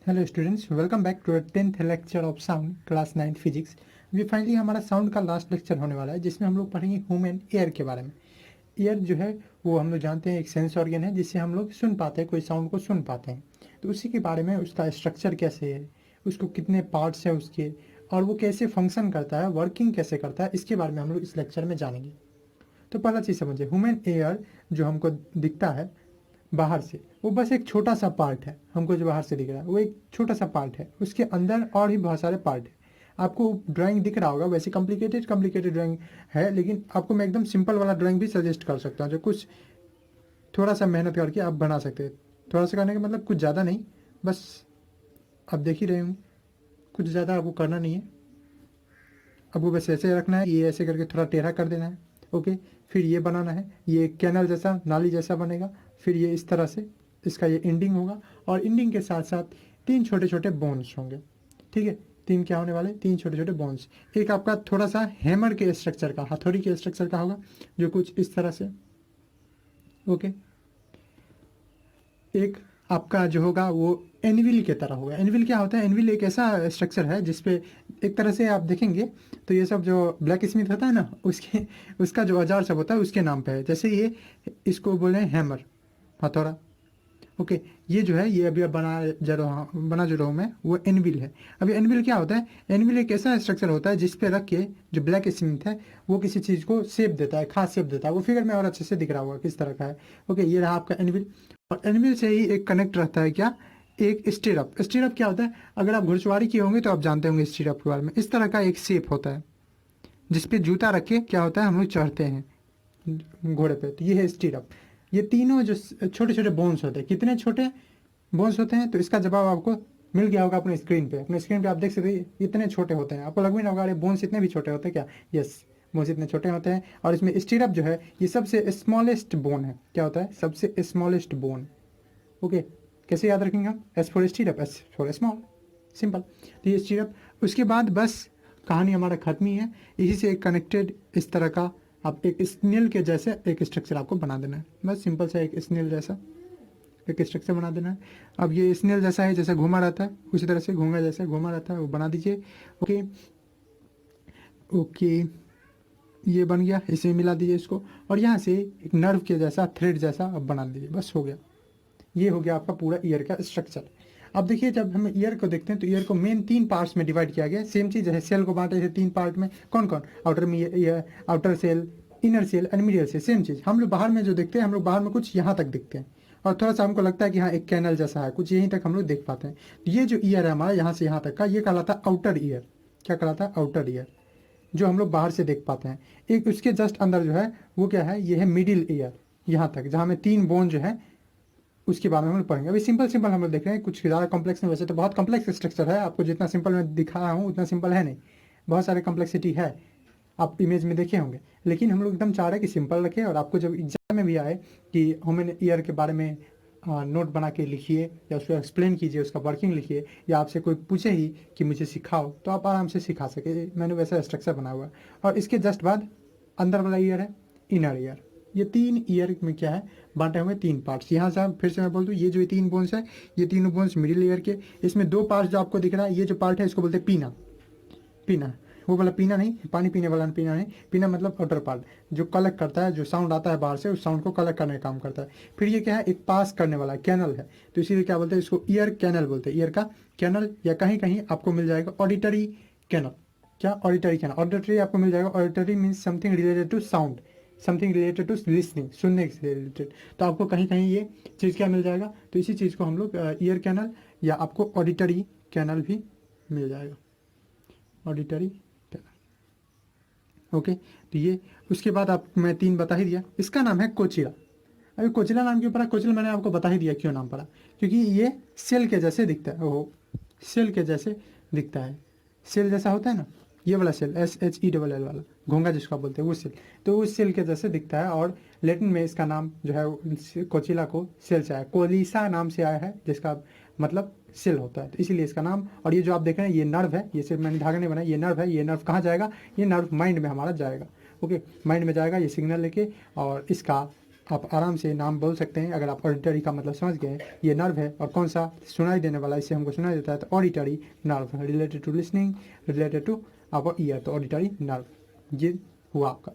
Hello students, welcome back to 10th lecture of sound class 9th physics. अभी finally हमारा sound का last lecture होने वाला है, जिसमें हम लोग पढ़ेंगे ह्यूमन एयर के बारे में। ईयर जो है वो हम लोग जानते हैं एक सेंस ऑर्गन है, जिससे हम लोग सुन पाते हैं, कोई साउंड को सुन पाते हैं। तो उसी के बारे में, उसका स्ट्रक्चर कैसे है, उसको कितने पार्ट्स हैं उसके, और वो कैसे फंक्शन करता है, वर्किंग कैसे करता है, इसके बारे में हम लोग इस लेक्चर में जानेंगे। तो पहला चीज़ समझिए, ह्यूमन एयर जो हमको दिखता है बाहर से, वो बस एक छोटा सा पार्ट है। हमको जो बाहर से दिख रहा है वो एक छोटा सा पार्ट है, उसके अंदर और भी बहुत सारे पार्ट है। आपको ड्राइंग दिख रहा होगा, वैसे कॉम्प्लिकेटेड कॉम्प्लिकेटेड ड्राइंग है, लेकिन आपको मैं एकदम सिंपल वाला ड्राइंग भी सजेस्ट कर सकता हूँ, जो कुछ थोड़ा सा मेहनत करके आप बना सकते हैं। थोड़ा सा करने का मतलब कुछ ज़्यादा नहीं, बस आप देख ही रहे होंगे, कुछ ज़्यादा आपको करना नहीं है। आपको बस ऐसे रखना है, ये ऐसे करके थोड़ा टेढ़ा कर देना है। ओके, फिर ये बनाना है, ये कैनल जैसा, नाली जैसा बनेगा। फिर ये इस तरह से इसका ये एंडिंग होगा, और एंडिंग के साथ साथ तीन छोटे छोटे बोन्स होंगे। ठीक है, तीन क्या होने वाले, तीन छोटे छोटे बोन्स। एक आपका थोड़ा सा हैमर के स्ट्रक्चर का, हथौड़ी के स्ट्रक्चर का होगा, जो कुछ इस तरह से। ओके, एक आपका जो होगा वो एनविल की तरह होगा। एनविल क्या होता है, एनविल एक ऐसा स्ट्रक्चर है जिसपे एक तरह से आप देखेंगे तो ये सब जो ब्लैक स्मिथ होता है ना, उसके उसका जो औजार सब होता है उसके नाम पे है। जैसे ये, इसको बोले हैमर, हथौड़ा। ओके, ये जो है, ये अभी बना जो रहा हूँ मैं, वो एनविल है। अभी एनविल क्या होता है, एनविल एक ऐसा स्ट्रक्चर होता है जिस पे रख के जो ब्लैक स्मिथ है वो किसी चीज़ को शेप देता है, खास शेप देता है। वो फिगर में और अच्छे से दिख रहा होगा किस तरह का है। ओके, ये रहा आपका एनविल। और एनविल से ही एक कनेक्ट रहता है क्या, एक स्टीरअप। स्टीरअप क्या होता है, अगर आप घुड़सवारी किए होंगे तो आप जानते होंगे स्टीरअप के बारे में। इस तरह का एक शेप होता है जिसपे जूता रख के क्या होता है, हम लोग चढ़ते हैं घोड़े पे, तो ये है स्टीरअप। ये तीनों जो छोटे छोटे बोन्स होते हैं, कितने छोटे बोन्स होते हैं, तो इसका जवाब आपको मिल गया होगा अपने स्क्रीन पे। अपने स्क्रीन पे आप देख सकते हैं इतने छोटे होते हैं। आपको लग भी नहीं होगा अरे बोन्स इतने भी छोटे होते हैं क्या। यस, बोन्स इतने छोटे होते हैं। और इसमें स्टीरअप जो है ये सबसे स्मॉलेस्ट बोन है। क्या होता है, सबसे स्मॉलेस्ट बोन। ओके, कैसे याद रखेंगे हम, S for स्टीरअप, S for small, simple. तो ये स्टीरअप, उसके बाद बस कहानी हमारा खत्म ही है। इसी से एक कनेक्टेड इस तरह का आप एक स्नेल के जैसे एक स्ट्रक्चर आपको बना देना है। बस सिंपल सा एक स्नेल जैसा एक स्ट्रक्चर बना देना है। अब ये स्नेल जैसा है, जैसा घूमा रहता है उसी तरह से घोंगा जैसा घूमा रहता है वो बना दीजिए। ओके ओके, ये बन गया, इसे मिला दीजिए इसको, और यहाँ से एक नर्व के जैसा, थ्रेड जैसा अब बना दीजिए। बस हो गया, ये हो गया आपका पूरा ईयर का स्ट्रक्चर। अब देखिए, जब हम ईयर को देखते हैं तो ईयर को मेन तीन पार्ट्स में डिवाइड किया गया। सेम चीज़ है, सेल को बांटे थे तीन पार्ट में। कौन कौन, आउटर में outer cell, inner cell and medial cell. Same चीज़ हम लोग बाहर में जो देखते हैं, हम लोग बाहर में कुछ यहाँ तक दिखते हैं, और थोड़ा सा हमको लगता है कि हाँ एक कैनल जैसा है, कुछ यहीं तक हम लोग देख पाते हैं। ये जो ईयर है हमारा, यहाँ से यहाँ तक का, ये कहलाता है आउटर ईयर। क्या कहलाता है, आउटर ईयर, जो हम लोग बाहर से देख पाते हैं। एक उसके जस्ट अंदर जो है वो क्या है, ये है मिडिल ईयर, यहाँ तक जहाँ में तीन बोन जो है उसके बारे में हम लोग पढ़ेंगे। अभी सिंपल सिंपल हम लोग देख रहे हैं, कुछ ज़्यादा कॉम्प्लेक्स नहीं। वैसे तो बहुत कॉम्प्लेक्स स्ट्रक्चर है, आपको जितना सिंपल मैं दिखा रहा हूँ उतना सिंपल है नहीं, बहुत सारे कॉम्प्लेक्सिटी है, आप इमेज में देखे होंगे। लेकिन हम लोग एकदम चाह रहे हैं कि सिंपल रखें, और आपको जब एग्जाम में भी आए कि ह्यूमन ईयर के बारे में नोट बना के लिखिए, या उसको एक्सप्लेन कीजिए, उसका वर्किंग लिखिए, या आपसे कोई पूछे ही कि मुझे सिखाओ, तो आप आराम से सिखा सके। मैंने वैसा स्ट्रक्चर बना हुआ है। और इसके जस्ट बाद अंदर वाला ईयर है इनर ईयर। ये तीन ईयर में क्या है, बांटे हुए तीन पार्ट्स। यहाँ से फिर से मैं बोल दूँ, ये जो तीन बोन्स है, ये तीनों बोन्स मिडिल ईयर के। इसमें दो पार्ट्स जो आपको दिख रहा है, ये जो पार्ट है इसको बोलते हैं पीना। पीना, वो वाला पीना नहीं, पानी पीने वाला पीना नहीं। पीना मतलब आउटर पार्ट, जो कलेक्ट करता है, जो साउंड आता है बाहर से, उस साउंड को कलेक्ट करने का काम करता है। फिर ये क्या है, एक पास करने वाला कैनल है, तो इसीलिए क्या बोलते हैं इसको, ईयर कैनल बोलते हैं। ईयर का कैनल, या कहीं कहीं आपको मिल जाएगा ऑडिटरी कैनल। क्या, ऑडिटरी कैनल, ऑडिटरी आपको मिल जाएगा। Auditory means something related to sound, something related to listening, सुनने से रिलेटेड। तो आपको कहीं कहीं ये चीज़ क्या मिल जाएगा, तो इसी चीज़ को हम लोग ईयर कैनल, या आपको ऑडिटरी कैनल भी मिल जाएगा, ऑडिटरी कैनल। ओके, तो ये, उसके बाद आप, मैं तीन बता ही दिया। इसका नाम है कोचिला। अभी कोचिला नाम क्यों पड़ा, कोचिला मैंने आपको बता ही दिया क्यों नाम पड़ा, क्योंकि ये सेल के जैसे दिखता है। ओहो, सेल के जैसे दिखता है, सेल जैसा होता है ना, ये वाला सेल, SHELL वाला, घोंगा जिसको आप बोलते हैं वो सेल, तो उस सेल के जैसे दिखता है। और लेटिन में इसका नाम जो है, कोचिला को सेल से आया, कोलिसा नाम से आया है, जिसका मतलब सेल होता है, तो इसीलिए इसका नाम। और ये जो आप देख रहे हैं ये नर्व है, ये सिर्फ मैंने धागा नहीं बनाया, ये नर्व है। ये नर्व कहाँ जाएगा, ये नर्व माइंड में हमारा जाएगा। ओके, माइंड में जाएगा ये सिग्नल लेके, और इसका आप आराम से नाम बोल सकते हैं। अगर आप ऑडिटरी का मतलब समझ गए, ये नर्व है और कौन सा सुनाई देने वाला, इससे हमको सुनाई देता है, तो auditory nerve related to listening, related to our ear, तो ऑडिटरी नर्व ये हुआ आपका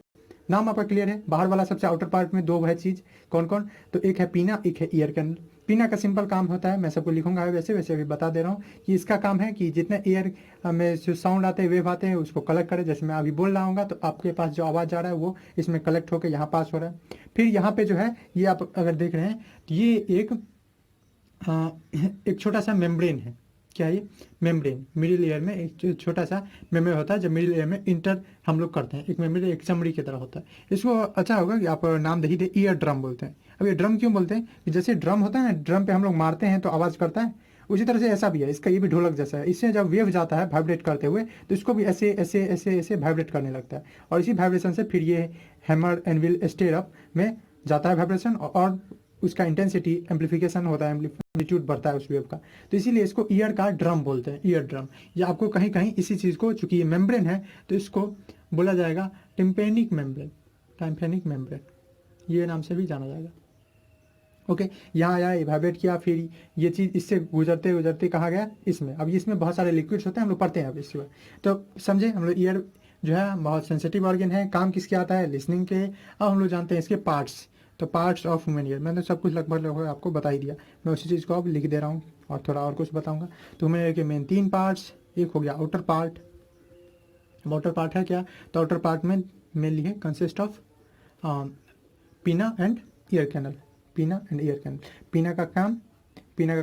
नाम। आपका क्लियर है। बाहर वाला सबसे आउटर पार्ट में दो है चीज, कौन कौन, तो एक है पीना, एक है ईयर कैनल। पीना का सिंपल काम होता है, मैं सबको लिखूंगा वैसे वैसे अभी बता दे रहा हूँ कि इसका काम है कि जितने एयर में जो साउंड आते हैं, वेव आते हैं, उसको कलेक्ट करे। जैसे मैं अभी बोल रहा हूँ तो आपके पास जो आवाज़ जा रहा है वो इसमें कलेक्ट होकर यहाँ पास हो रहा है। फिर यहाँ पे जो है ये आप अगर देख रहे हैं तो ये एक छोटा सा मेम्ब्रेन है। क्या ये मेम्ब्रेन, मिडिल एयर में एक छोटा सा मेम्ब्रेन होता है जब मिडिल एयर में इंटर हम लोग करते हैं। एक मेम्ब्रेन एक चमड़ी की तरह होता है। इसको अच्छा होगा कि आप नाम दे ही दे, ईयर ड्रम बोलते हैं। अब ये ड्रम क्यों बोलते हैं कि जैसे ड्रम होता है ना, ड्रम पे हम लोग मारते हैं तो आवाज़ करता है, उसी तरह से ऐसा भी है। इसका ये भी ढोलक जैसा है। इससे जब वेव जाता है वाइब्रेट करते हुए तो इसको भी ऐसे ऐसे ऐसे ऐसे वाइब्रेट करने लगता है, और इसी वाइब्रेशन से फिर ये हैमर एनविल स्टेयरअप में जाता है वाइब्रेशन, और उसका इंटेंसिटी एम्पलीफिकेशन होता है, एम्पलीट्यूड बढ़ता है उस वेव का। तो इसीलिए इसको ईयर का ड्रम बोलते हैं, ईयर ड्रम। या आपको कहीं कहीं इसी चीज़ को, चूंकि ये मेम्ब्रेन है तो इसको बोला जाएगा टिम्पेनिक मेम्ब्रेन, टाइम्पेनिक मेम्ब्रेन, ये नाम से भी जाना जाएगा। ओके, यहाँ आया, इवेपोरेट किया, फिर ये चीज़ इससे गुजरते गुजरते कहाँ गया, इसमें। अब इसमें बहुत सारे लिक्विड्स होते हैं, हम लोग पढ़ते हैं अब इसके बाद। तो समझे हम लोग, ईयर जो है बहुत सेंसिटिव ऑर्गन है, काम किसके आता है, लिसनिंग के। अब हम लोग जानते हैं इसके पार्ट्स। तो पार्ट्स ऑफ ह्यूमन ईयर, मैंने सब कुछ लगभग लगभग आपको बता ही दिया। मैं उसी चीज़ को अब लिख दे रहा हूँ और थोड़ा और कुछ बताऊँगा। तो ह्यूमन ईयर के मेन 3 पार्ट्स, एक हो गया आउटर पार्ट। आउटर पार्ट है क्या, तो आउटर पार्ट में मेनली है कंसिस्ट ऑफ पीना एंड ईयर कैनल, पीना एंड ईयर कैनल। पीना का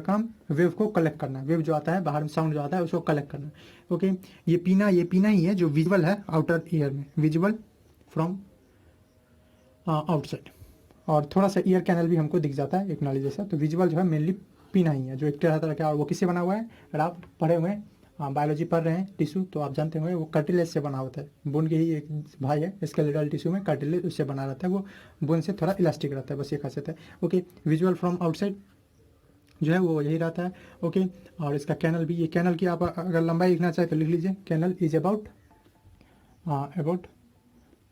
काम वेव को कलेक्ट करना, वेव जो आता है बाहर में, साउंड जो आता है उसको कलेक्ट करना। ओके, ये पीना ही है जो विजुअल है आउटर ईयर में, विजुअल फ्रॉम आउटसाइड। और थोड़ा सा ईयर कैनल भी हमको दिख जाता है एक नाली जैसा। तो विजुअल जो है मेनली पीना ही है, जो एक तरह का। और वो किससे बना हुआ है, अगर आप पढ़े हुए हैं, बायोलॉजी पढ़ रहे हैं टिश्यू, तो आप जानते होंगे वो कार्टिलेज से बना होता है। बोन के ही एक भाई है, स्केलेटल टिश्यू में कार्टिलेज उससे बना रहता है, वो बोन से थोड़ा इलास्टिक रहता है, बस ये खासियत है। ओके, विजुअल फ्रॉम आउटसाइड जो है वो यही रहता है। ओके, और इसका कैनल भी, ये कैनल की आप अगर लंबाई लिखना चाहे तो लिख लीजिए, canal is about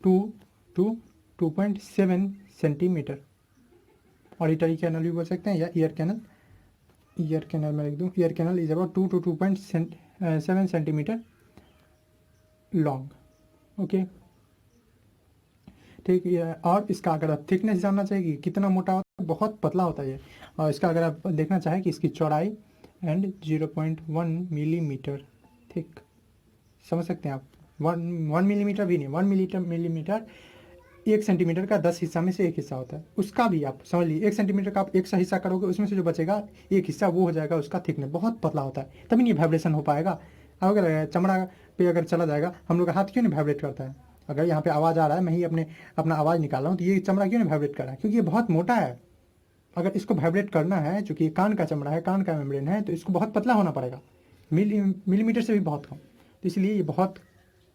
2 to 2.7 centimetre. Auditory canal भी बोल सकते हैं, या ईयर कैनल में लिख दूँ, ear canal is about 2 to 2.7 centimetre long. Okay, ठीक है। और इसका अगर आप थिकनेस जानना चाहिए कि कितना मोटा होता है, बहुत पतला होता है ये। और इसका अगर आप देखना चाहें कि इसकी चौड़ाई एंड 0.1 मिलीमीटर थिक, समझ सकते हैं आप। 1 मिलीमीटर भी नहीं, 1 मिलीमीटर 1 सेंटीमीटर का 10 हिस्सा में से एक हिस्सा होता है, उसका भी आप समझ लीजिए। 1 सेंटीमीटर का आप एक सा हिस्सा करोगे, उसमें से जो बचेगा एक हिस्सा, वो हो जाएगा उसका थिकनेस। बहुत पतला होता है, तभी नहीं वाइब्रेशन हो पाएगा। अगर चमड़ा पे अगर चला जाएगा, हम लोग का हाथ क्यों नहीं वाइब्रेट करता है। अगर यहाँ पे आवाज़ आ रहा है, मैं ही अपना आवाज़ निकाल रहा हूँ, तो ये चमड़ा क्यों नहीं वाइब्रेट कर रहा है, क्योंकि ये बहुत मोटा है। अगर इसको वाइब्रेट करना है, चूँकि कान का चमड़ा है, कान का मेम्ब्रेन है, तो इसको बहुत पतला होना पड़ेगा, मिलीमीटर से भी बहुत कम। तो इसलिए ये बहुत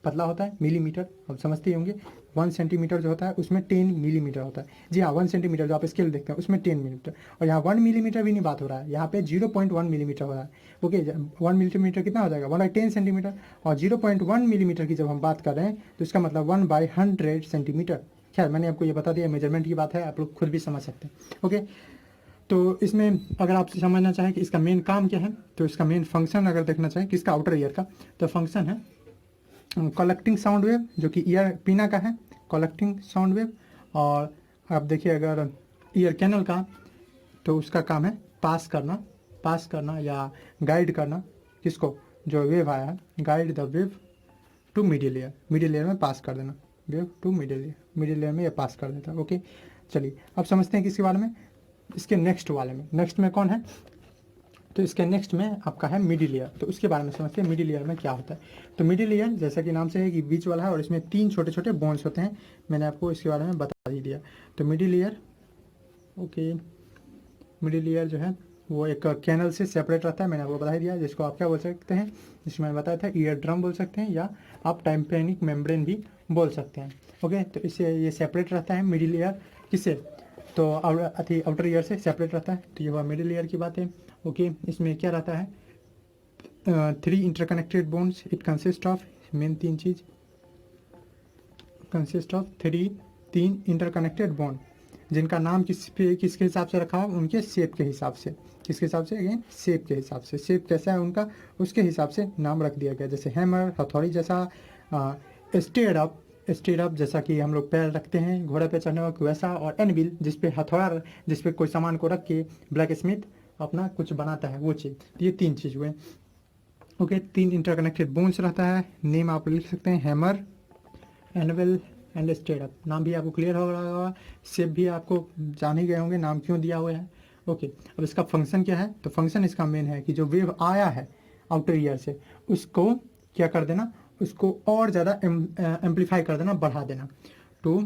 पतला होता है। मिलीमीटर आप समझते ही होंगे, 1 सेंटीमीटर जो होता है उसमें 10 मिलीमीटर होता है। जी हाँ, 1 सेंटीमीटर जो आप स्केल देखते हैं उसमें 10 मिलीमीटर। और यहाँ 1 मिलीमीटर भी नहीं बात हो रहा है, यहाँ पे 0.1 मिलीमीटर हो रहा है। ओके, 1 मिलीमीटर कितना हो जाएगा, 1/10 सेंटीमीटर। और 0.1 मिलीमीटर की जब हम बात कर रहे हैं तो इसका मतलब 1/100 सेंटीमीटर। खैर, मैंने आपको ये बता दिया, मेजरमेंट की बात है, आप लोग खुद भी समझ सकते हैं। ओके, तो इसमें अगर आप समझना चाहें कि इसका मेन काम क्या है, तो इसका मेन फंक्शन अगर देखना चाहें किसका, आउटर ईयर का, तो फंक्शन है कलेक्टिंग साउंड वेव, जो कि ईयर पीना का है, कलेक्टिंग साउंड वेव। और आप देखिए अगर ईयर कैनल का, तो उसका काम है पास करना या गाइड करना, किसको, जो वेव आया है, guide the wave to middle ear में पास कर देना, वेव टू मिडिल ईयर में ये पास कर देता है। ओके, चलिए अब समझते हैं किसके बारे में, इसके नेक्स्ट वाले में। नेक्स्ट में कौन है, तो इसके नेक्स्ट में आपका है मिडिल ईयर। तो उसके बारे में समझते हैं मिडिल ईयर में क्या होता है। तो मिडिल ईयर जैसा कि नाम से है कि बीच वाला है, और इसमें 3 छोटे छोटे बोन्स होते हैं, मैंने आपको इसके बारे में बता ही दिया। तो middle ear, okay, middle ear जो है वो एक कैनल से सेपरेट रहता है, मैंने आपको बता ही दिया, जिसको आप क्या बोल सकते हैं, जिसमें मैंने बताया था ईयर ड्रम बोल सकते हैं, या आप टाइम्पेनिक मेम्ब्रेन भी बोल सकते हैं। ओके, तो इससे ये सेपरेट रहता है मिडिल ईयर, किससे, तो आउटर ईयर से सेपरेट रहता है। तो ये हुआ मिडिल ईयर की बात है। ओके, इसमें क्या रहता है, 3 interconnected bones, it consist of, main 3 cheese, consist of 3 interconnected bone. जिनका नाम किसके हिसाब से रखा हुआ, उनके शेप के हिसाब से, किसके हिसाब से, अगेन शेप के हिसाब से, शेप कैसा है उनका उसके हिसाब से नाम रख दिया गया। जैसे हैमर हथौड़ी जैसा, स्टेड अप जैसा कि हम लोग पैर रखते हैं घोड़े पे चढ़ने वक्त वैसा, और एनविल जिसपे हथौड़ा, जिसपे कोई सामान को रख के ब्लैक स्मिथ अपना कुछ बनाता है वो चीज़। तो ये 3 चीज़ हुए। ओके, 3 इंटरकनेक्टेड बोन्स रहता है। नेम आप लिख सकते हैं hammer, anvil and stayed up. नाम भी आपको क्लियर हो रहा होगा, शेप भी आपको जान ही गए होंगे नाम क्यों दिया हुआ है। ओके, अब इसका फंक्शन क्या है, तो फंक्शन इसका मेन है कि जो वेव आया है आउटर ईयर से उसको क्या कर देना, उसको और ज़्यादा एम्पलीफाई कर देना, बढ़ा देना। टू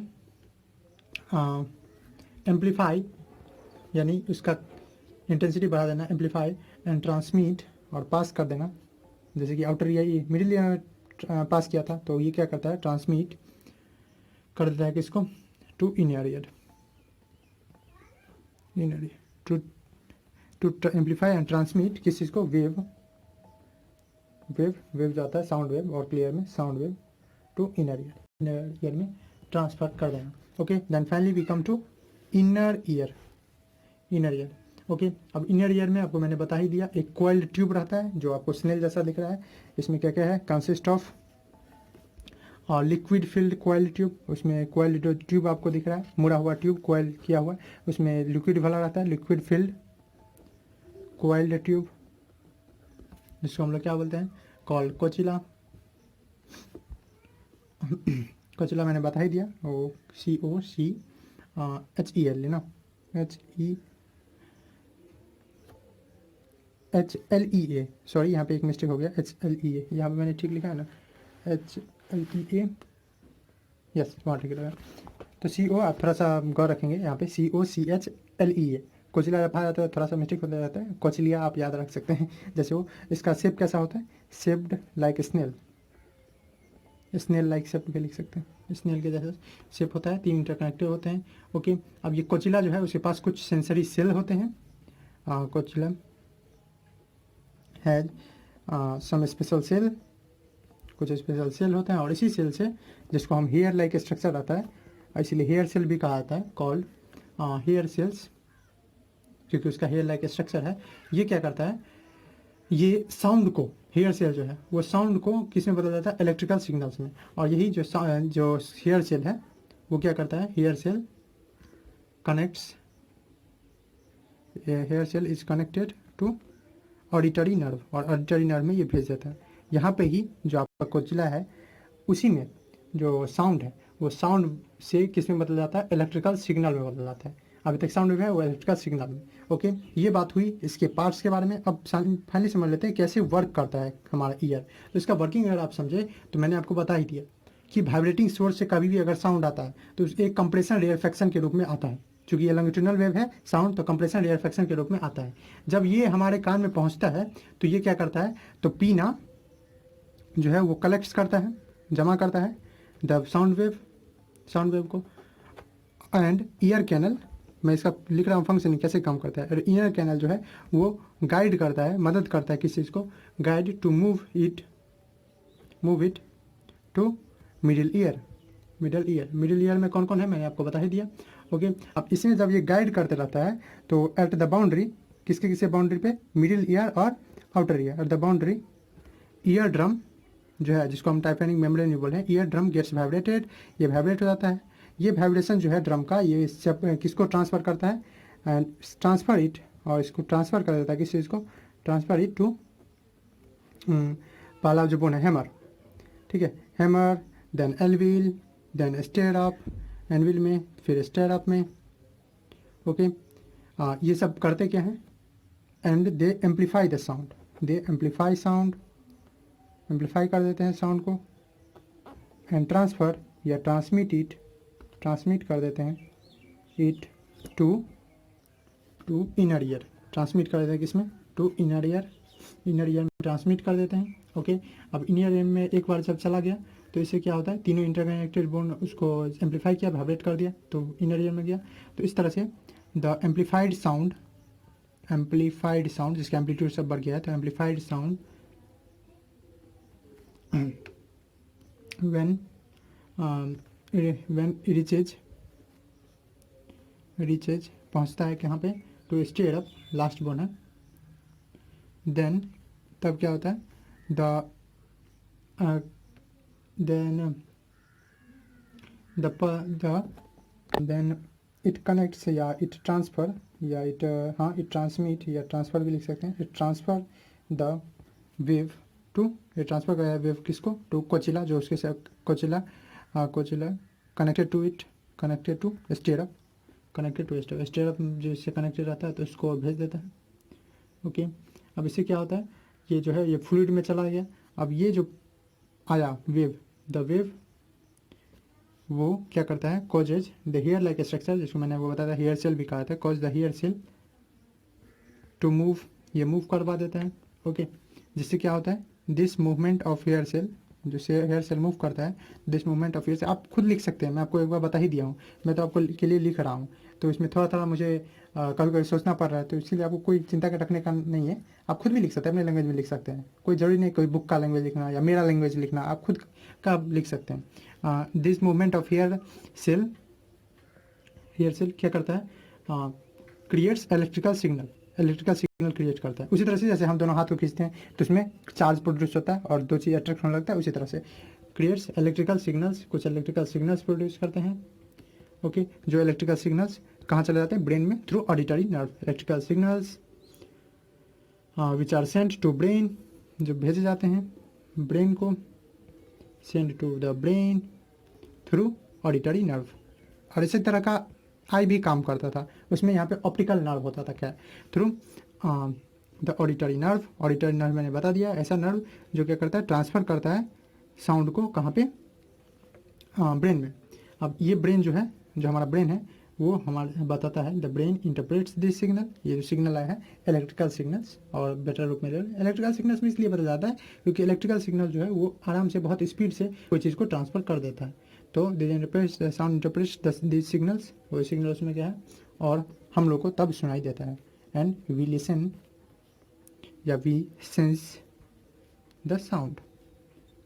एम्पलीफाई यानी उसका इंटेंसिटी बढ़ा देना, एम्पलीफाई एंड ट्रांसमिट और पास कर देना। जैसे कि आउटर ईयर मिडिल ईयर में पास किया था, तो ये क्या करता है, ट्रांसमिट कर देता है किसको, to inner ear, to amplify and transmit किस चीज़ को, वेव जाता है साउंड वेव, और क्लियर में sound wave to inner ear में ट्रांसफर कर देना। Okay, then finally we come to inner ear. Okay, अब इनर ईयर में आपको मैंने बता ही दिया, एक कॉइल्ड ट्यूब रहता है जो आपको स्नेल जैसा दिख रहा है। इसमें क्या क्या है, कंसिस्ट ऑफ और लिक्विड फिल्ड कॉइल्ड ट्यूब, उसमें कॉइल्ड ट्यूब आपको दिख रहा है, मुड़ा हुआ ट्यूब कॉइल किया हुआ है, उसमें लिक्विड वाला रहता है, लिक्विड फिल्ड कॉइल्ड ट्यूब, जिसको हम लोग क्या बोलते हैं, कॉल्ड कोचिला। कोचिला मैंने बता ही दिया, वो COCHEL लेना, HLEA, सॉरी यहाँ पे एक मिस्टेक हो गया, HLEA यहाँ पे मैंने ठीक लिखा है ना, HLEA, यस वहाँ ठीक लगा। तो CO आप थोड़ा सा गौर रखेंगे, यहाँ पे COCHLEA, कोचिला जब आ जाता है थोड़ा सा मिस्टेक होता जाता है, कोचिलिया आप याद रख सकते हैं। जैसे वो इसका शेप कैसा होता है, shaped like snail, snail like shape के लिख सकते हैं, स्नेल के जैसा शेप होता है, 3 इंटरकनेक्टेड होते हैं। ओके, अब ये कोचिला जो है उसके पास कुछ सेंसरी सेल होते हैं, cochlea has some special cell, कुछ स्पेशल सेल होते हैं, और इसी सेल से जिसको हम हेयर लाइक स्ट्रक्चर रहता है, इसीलिए हेयर सेल भी कहा जाता है, कॉल्ड हेयर सेल्स, क्योंकि उसका हेयर लाइक स्ट्रक्चर है। ये क्या करता है, ये साउंड को, हेयर सेल जो है वो साउंड को किस में बदल जाता है, इलेक्ट्रिकल सिग्नल्स में। और यही जो हेयर सेल है वो क्या करता है, hair cell connects, hair cell is connected to auditory nerve, और ऑडिटरी नर्व में ये भेज देता है। यहाँ पे ही जो आपका कोचिला है उसी में जो साउंड है वो साउंड से किस में बदल जाता है, इलेक्ट्रिकल सिग्नल में बदल जाता है। अभी तक साउंड वेव है वो इलेक्ट्रिकल सिग्नल में। ओके, ये बात हुई इसके पार्ट्स के बारे में। अब फाइनली समझ लेते हैं कैसे वर्क करता है हमारा ईयर। तो इसका वर्किंग अगर आप समझे तो मैंने आपको बता ही दिया कि वाइब्रेटिंग सोर्स से कभी भी अगर साउंड आता है तो एक कंप्रेशन रेयरफेक्शन के रूप में आता है। चूंकि ये लॉन्गिट्यूडनल वेव है साउंड, तो कंप्रेशन रेयरफेक्शन के रूप में आता है। जब ये हमारे कान में पहुंचता है तो ये क्या करता है, तो पीना जो है वो कलेक्ट करता है, जमा करता है द साउंड वेव को, एंड ईयर कैनल, मैं इसका लिख रहा हूँ फंक्शन कैसे काम करता है। और ईयर कैनल जो है वो गाइड करता है, मदद करता है किस चीज़ को, guide to move it to middle ear में कौन कौन है मैंने आपको बता ही दिया। ओके, अब इसमें जब ये गाइड करते रहता है तो एट द बाउंड्री, किसके बाउंड्री पे, मिडिल ईयर और outer ear, at the boundary ear drum जो है, जिसको हम टाइफेनिक मेम्ब्रेन बोल रहे हैं, ईयर ड्रम गेट्स वाइब्रेटेड, ये वाइब्रेट हो जाता है। ये वाइब्रेशन जो है ड्रम का, ये किसको ट्रांसफ़र करता है, एंड ट्रांसफ़र इट, और इसको ट्रांसफ़र कर देता है किस चीज़ को, ट्रांसफ़र इट टू पहला जो बोन है हैमर, ठीक है, hammer, then anvil, then stirrup, anvil में, फिर स्टेयर अप में। ओके, ये सब करते क्या हैं, and they amplify the sound, they amplify sound, amplify कर देते हैं साउंड को, एंड ट्रांसफ़र या ट्रांसमिट कर देते हैं it to inner ear, transmit कर देते हैं किसमें, टू इनर ईयर में ट्रांसमिट कर देते हैं। ओके, अब इनर ईयर में एक बार जब चला गया तो इससे क्या होता है, तीनों इंटरकनेक्टेड बोन उसको एम्पलीफाई किया, वाइब्रेट कर दिया, तो इनर ईयर में गया। तो इस तरह से द एम्पलीफाइड साउंड जिसका एम्पलीट्यूड सब बढ़ गया है, तो amplified sound when it reaches reaches पहुंचता है कहाँ पे, टू स्टेयरअप, लास्ट बोन है। देन तब क्या होता है, देन देन इट कनेक्ट्स या इट ट्रांसफ़र या इट हाँ इट ट्रांसमिट या ट्रांसफ़र भी लिख सकते हैं। It transfer the wave to, ये ट्रांसफ़र कर वेव किसको, टू कोचिला, जो उसके साथ cochlea connected to it, connected to stirrup, connected to stirrup जो इससे कनेक्टेड रहता है तो उसको भेज देता है। ओके, अब इससे क्या होता है, ये जो है ये फ्लूइड में चला गया। अब ये जो आया वेव, द वेव वो क्या करता है, causes the hair like structure, जिसको मैंने वो बताया था हेयर सेल भी कहा था, cause the hair cell to move, ये मूव करवा देता है। ओके, जिससे क्या होता है, this movement of hair cell, जो हेयर सेल मूव करता है, this movement of hair cell आप खुद लिख सकते हैं, मैं आपको एक बार बता ही दिया हूँ, मैं तो आपको के लिए लिख रहा हूँ, तो इसमें थोड़ा थोड़ा मुझे कभी कभी सोचना पड़ रहा है, तो इसलिए आपको कोई चिंता का रखने का नहीं है, आप खुद भी लिख सकते हैं, अपने लैंग्वेज में लिख सकते हैं, कोई जरूरी नहीं कोई बुक का लैंग्वेज लिखना या मेरा लैंग्वेज लिखना, आप खुद का लिख सकते हैं। This movement of hair cell क्या करता है, क्रिएट्स इलेक्ट्रिकल सिग्नल क्रिएट करता है। उसी तरह से जैसे हम दोनों हाथ को खींचते हैं तो उसमें चार्ज प्रोड्यूस होता है और दो चीज़ अट्रैक्ट होने लगता है, उसी तरह से क्रिएट्स इलेक्ट्रिकल सिग्नल्स, कुछ इलेक्ट्रिकल सिग्नल्स प्रोड्यूस करते हैं। ओके, जो इलेक्ट्रिकल सिग्नल्स कहाँ चले जाते हैं, ब्रेन में, through auditory nerve. Electrical signals which are send to brain, जो भेजे जाते हैं ब्रेन को, send to the brain through auditory nerve. और इसी तरह का आई भी काम करता था, उसमें यहाँ पे ऑप्टिकल नर्व होता था, क्या, through the auditory nerve. Auditory nerve मैंने बता दिया, ऐसा नर्व जो क्या करता है, ट्रांसफ़र करता है साउंड को कहाँ पे, ब्रेन में। अब ये ब्रेन जो है, जो हमारा ब्रेन है वो हमारा बताता है, the brain interprets this signal, ये जो सिग्नल आया है इलेक्ट्रिकल सिग्नल्स, और बेटर रूप में इलेक्ट्रिकल सिग्नल्स में इसलिए बताया जाता है क्योंकि इलेक्ट्रिकल सिग्नल जो है वो आराम से बहुत स्पीड से कोई चीज़ को ट्रांसफ़र कर देता है। तो साउंड इंटरप्रेट्स दिस सिग्नल्स, वो सिग्नल्स में क्या है, और हम लोग को तब सुनाई देता है, एंड वी लिसन या वी सेंस द साउंड।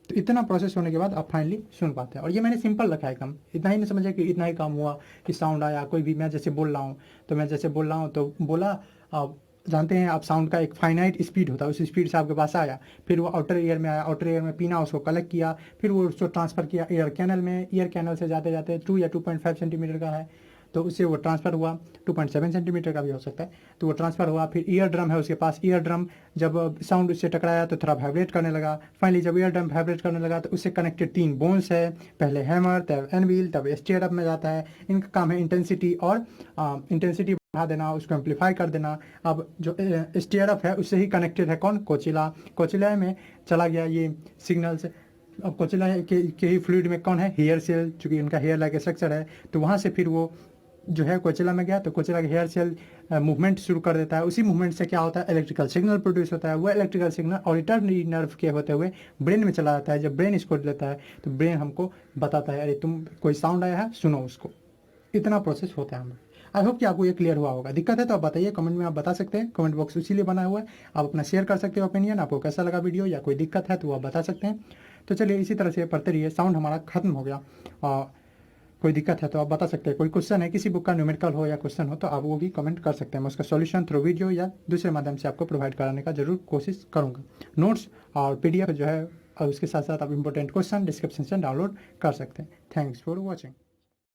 तो इतना प्रोसेस होने के बाद आप फाइनली सुन पाते हैं। और ये मैंने सिंपल रखा है काम, इतना ही नहीं समझा कि इतना ही काम हुआ कि साउंड आया, कोई भी मैं जैसे बोल रहा हूँ तो मैं जैसे बोल रहा हूँ तो बोला, आप जानते हैं आप साउंड का एक फाइनाइट स्पीड होता है, उस स्पीड से आपके पास आया, फिर वो आउटर ईयर में आया, आउटर ईयर में पीना उसको कलेक्ट किया, फिर वो उसको ट्रांसफ़र किया ईयर कैनल में, ईयर कैनल से जाते जाते 2 या 2.5 सेंटीमीटर का है तो उससे वो ट्रांसफ़र हुआ, 2.7 सेंटीमीटर का भी हो सकता है, तो वो ट्रांसफ़र हुआ। फिर ईयर ड्रम है उसके पास, ईयर ड्रम जब साउंड उससे टकराया तो थोड़ा वाइब्रेट करने लगा, फाइनली जब ईयर ड्रम वाइब्रेट करने लगा तो उससे कनेक्टेड 3 बोन्स है, पहले हैमर, तब एनविल, तब स्टीयरअप में जाता है। इनका काम है इंटेंसिटी और इंटेंसिटी बढ़ा देना, उसको एम्पलीफाई कर देना। अब जो स्टीयरअप है उससे ही कनेक्टेड है कौन, कोचिला में चला गया ये सिग्नल्स। अब कोचिला के ही फ्लूइड में कौन है, हेयर सेल, चूँकि उनका हेयर लाइक स्ट्रक्चर है, तो वहाँ से फिर वो जो है कोचिला में गया तो कोचिला के हेयर सेल मूवमेंट शुरू कर देता है। उसी मूवमेंट से क्या होता है, इलेक्ट्रिकल सिग्नल प्रोड्यूस होता है। वो इलेक्ट्रिकल सिग्नल ऑडिटरी नर्व के होते हुए ब्रेन में चला जाता है। जब ब्रेन इसको लेता है तो ब्रेन हमको बताता है, अरे तुम कोई साउंड आया है सुनो उसको। इतना प्रोसेस होता है हमें। आई होप कि आपको ये क्लियर हुआ होगा। दिक्कत है तो आप बताइए, कमेंट में आप बता सकते हैं, कमेंट बॉक्स इसीलिए बना हुआ है, आप अपना शेयर कर सकते हो ओपिनियन, आपको कैसा लगा वीडियो या कोई दिक्कत है तो आप बता सकते हैं। तो चलिए इसी तरह से पढ़ते रहिए। साउंड हमारा खत्म हो गया, और कोई दिक्कत है तो आप बता सकते हैं। कोई क्वेश्चन है, किसी बुक का न्यूमेरिकल हो या क्वेश्चन हो तो आप वो भी कमेंट कर सकते हैं। मैं उसका सॉल्यूशन थ्रू वीडियो या दूसरे माध्यम से आपको प्रोवाइड कराने का जरूर कोशिश करूँगा। नोट्स और PDF जो है और उसके साथ साथ आप इंपॉर्टेंट क्वेश्चन डिस्क्रिप्शन से डाउनलोड कर सकते हैं। Thanks for watching.